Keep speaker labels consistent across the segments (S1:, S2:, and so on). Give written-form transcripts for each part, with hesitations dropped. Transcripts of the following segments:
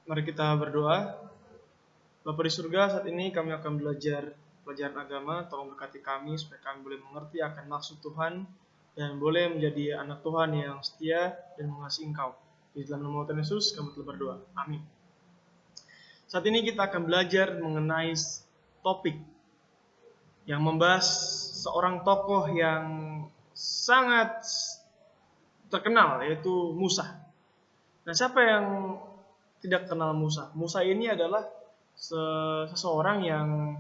S1: Mari kita berdoa. Bapa di surga, saat ini kami akan belajar pelajaran agama. Tolong berkati kami supaya kami boleh mengerti akan maksud Tuhan dan boleh menjadi anak Tuhan yang setia dan mengasihi Engkau. Di dalam nama Tuhan Yesus kami telah berdoa. Amin. Saat ini kita akan belajar mengenai topik yang membahas seorang tokoh yang sangat terkenal, yaitu Musa. Nah, siapa yang tidak kenal Musa? Musa ini adalah seseorang yang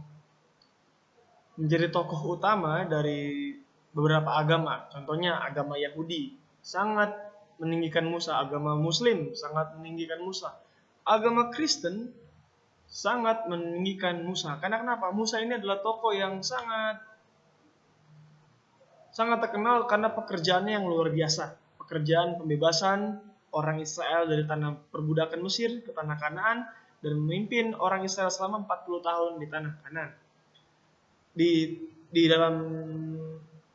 S1: menjadi tokoh utama dari beberapa agama. Contohnya agama Yahudi sangat meninggikan Musa, agama Muslim sangat meninggikan Musa, agama Kristen sangat meninggikan Musa. Karena kenapa? Musa ini adalah tokoh yang sangat terkenal karena pekerjaannya yang luar biasa. Pekerjaan pembebasan orang Israel dari tanah perbudakan Mesir ke tanah Kanaan dan memimpin orang Israel selama 40 tahun di tanah Kanaan. Di dalam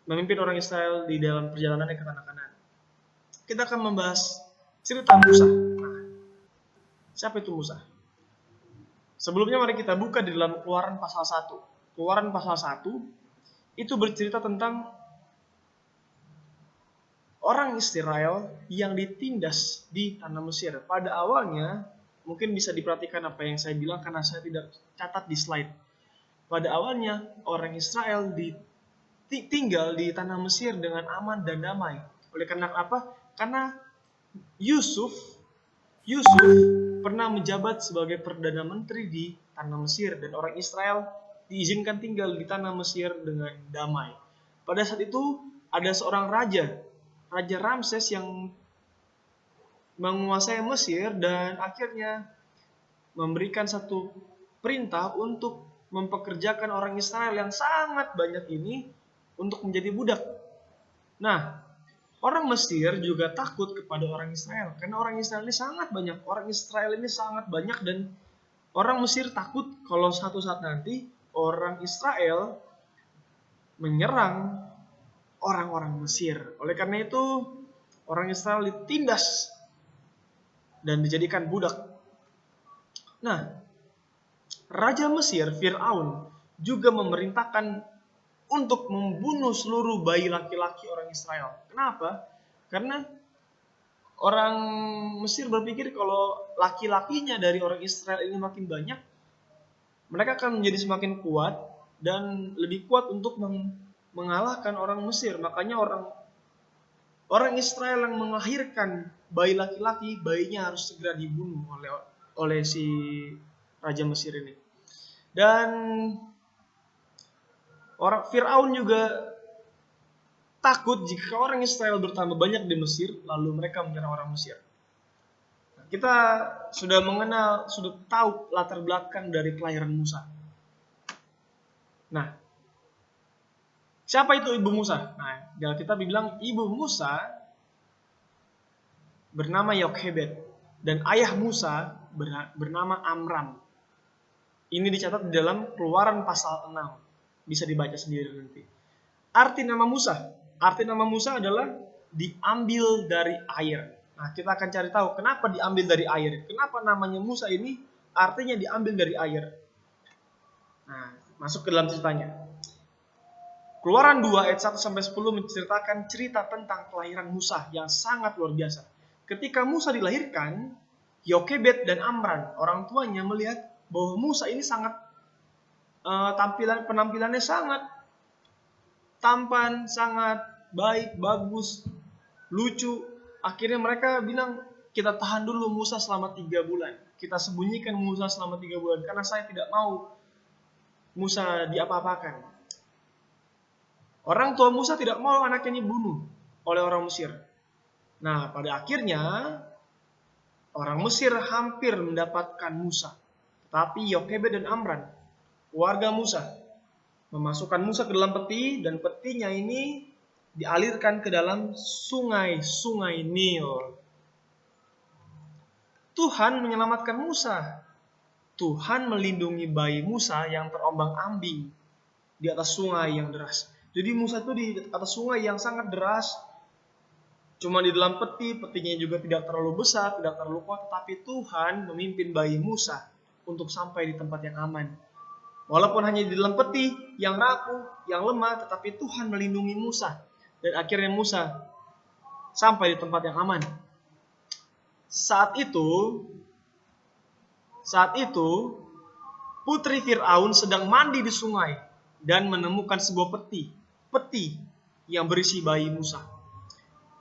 S1: memimpin orang Israel di dalam perjalanannya ke tanah Kanaan. Kita akan membahas cerita Musa. Nah, siapa itu Musa? Sebelumnya mari kita buka di dalam Keluaran pasal 1. Keluaran pasal 1 itu bercerita tentang orang Israel yang ditindas di tanah Mesir. Pada awalnya, mungkin bisa diperhatikan apa yang saya bilang karena saya tidak catat di slide. Pada awalnya, orang Israel tinggal di tanah Mesir dengan aman dan damai. Oleh karena apa? Karena Yusuf pernah menjabat sebagai Perdana Menteri di tanah Mesir dan orang Israel diizinkan tinggal di tanah Mesir dengan damai. Pada saat itu ada seorang Raja Ramses yang menguasai Mesir dan akhirnya memberikan satu perintah untuk mempekerjakan orang Israel yang sangat banyak ini untuk menjadi budak. Nah, orang Mesir juga takut kepada orang Israel karena orang Israel ini sangat banyak. Orang Israel ini sangat banyak dan orang Mesir takut kalau suatu saat nanti orang Israel menyerang orang-orang Mesir. Oleh karena itu, orang Israel ditindas dan dijadikan budak. Nah, Raja Mesir, Fir'aun, juga memerintahkan untuk membunuh seluruh bayi laki-laki orang Israel. Kenapa? Karena orang Mesir berpikir kalau laki-lakinya dari orang Israel ini makin banyak, mereka akan menjadi semakin kuat dan lebih kuat untuk mengalahkan orang Mesir. Makanya orang Israel yang melahirkan bayi laki-laki, bayinya harus segera dibunuh oleh si Raja Mesir ini. Dan orang Fir'aun juga takut jika orang Israel bertambah banyak di Mesir, lalu mereka menyerang orang Mesir. Kita sudah tahu latar belakang dari kelahiran Musa. Nah, siapa itu ibu Musa? Nah, di Alkitab bilang ibu Musa bernama Yokhebed dan ayah Musa bernama Amram. Ini dicatat di dalam Keluaran pasal 6. Bisa dibaca sendiri nanti. Arti nama Musa adalah diambil dari air. Nah, kita akan cari tahu kenapa diambil dari air. Kenapa namanya Musa ini artinya diambil dari air. Nah, masuk ke dalam ceritanya. Keluaran 2 ayat 1-10 menceritakan cerita tentang kelahiran Musa yang sangat luar biasa. Ketika Musa dilahirkan, Yokhebed dan Amram, orang tuanya melihat bahwa Musa ini sangat penampilannya sangat tampan, sangat baik, bagus, lucu. Akhirnya mereka bilang, kita tahan dulu Musa selama 3 bulan. Kita sembunyikan Musa selama 3 bulan karena saya tidak mau Musa diapa-apakan. Orang tua Musa tidak mau anaknya dibunuh oleh orang Mesir. Nah, pada akhirnya orang Mesir hampir mendapatkan Musa. Tapi Yokhebed dan Amram, keluarga Musa, memasukkan Musa ke dalam peti dan petinya ini dialirkan ke dalam sungai Nil. Tuhan menyelamatkan Musa. Tuhan melindungi bayi Musa yang terombang-ambing di atas sungai yang deras. Jadi Musa itu di atas sungai yang sangat deras. cuma di dalam peti, petinya juga tidak terlalu besar, tidak terlalu kuat, tetapi Tuhan memimpin bayi Musa untuk sampai di tempat yang aman. Walaupun hanya di dalam peti yang rapuh, yang lemah, tetapi Tuhan melindungi Musa. Dan akhirnya Musa sampai di tempat yang aman. Saat itu, putri Fir'aun sedang mandi di sungai dan menemukan sebuah peti yang berisi bayi Musa.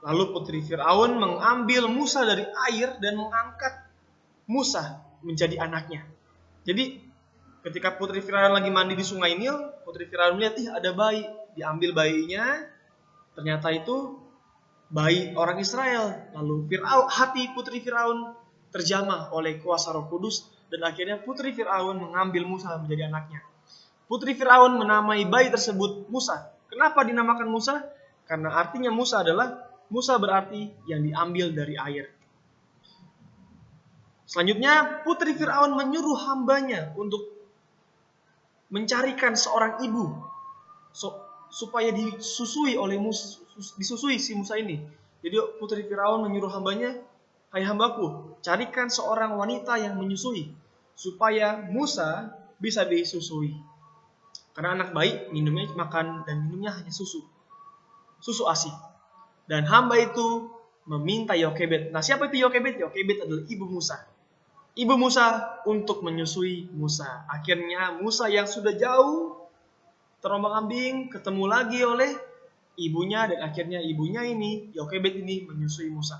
S1: Lalu putri Fir'aun mengambil Musa dari air dan mengangkat Musa menjadi anaknya. Jadi ketika putri Fir'aun lagi mandi di sungai Nil, putri Fir'aun melihat ada bayi, diambil bayinya, ternyata itu bayi orang Israel. Lalu hati putri Fir'aun terjamah oleh kuasa Roh Kudus, dan akhirnya putri Fir'aun mengambil Musa menjadi anaknya. Putri Fir'aun menamai bayi tersebut Musa. Kenapa dinamakan Musa? Karena artinya Musa berarti yang diambil dari air. Selanjutnya, putri Fir'aun menyuruh hambanya untuk mencarikan seorang ibu supaya disusui si Musa ini. Jadi putri Fir'aun menyuruh hambanya, "Hai hambaku, carikan seorang wanita yang menyusui supaya Musa bisa disusui." Karena anak bayi minumnya hanya susu ASI. Dan hamba itu meminta Yokebed. Nah, siapa itu Yokebed? Yokebed adalah ibu Musa untuk menyusui Musa. Akhirnya Musa yang sudah jauh terombang-ambing ketemu lagi oleh ibunya, dan akhirnya ibunya ini, Yokebed ini, menyusui Musa.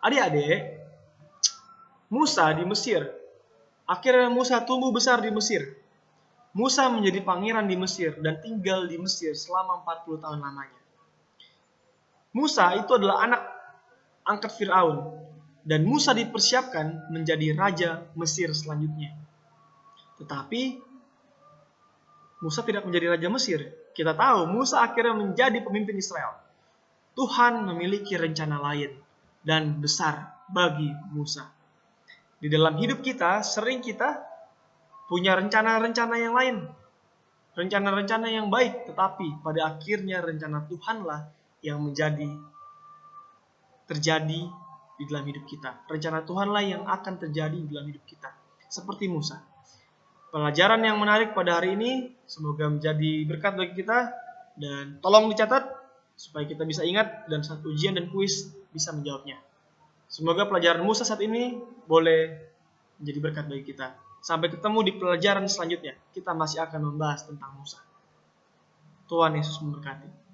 S1: Adik-adik, Musa di Mesir. Akhirnya Musa tumbuh besar di Mesir. Musa menjadi pangeran di Mesir dan tinggal di Mesir selama 40 tahun lamanya. Musa itu adalah anak angkat Fir'aun, dan Musa dipersiapkan menjadi raja Mesir selanjutnya. Tetapi Musa tidak menjadi raja Mesir. Kita tahu Musa akhirnya menjadi pemimpin Israel. Tuhan memiliki rencana lain dan besar bagi Musa. Di dalam hidup kita, sering kita punya rencana-rencana yang lain, rencana-rencana yang baik, tetapi pada akhirnya rencana Tuhanlah yang terjadi di dalam hidup kita. Rencana Tuhanlah yang akan terjadi di dalam hidup kita. Seperti Musa. Pelajaran yang menarik pada hari ini semoga menjadi berkat bagi kita, dan tolong dicatat supaya kita bisa ingat dan saat ujian dan kuis bisa menjawabnya. Semoga pelajaran Musa saat ini boleh menjadi berkat bagi kita. Sampai ketemu di pelajaran selanjutnya. Kita masih akan membahas tentang Musa. Tuhan Yesus memberkati.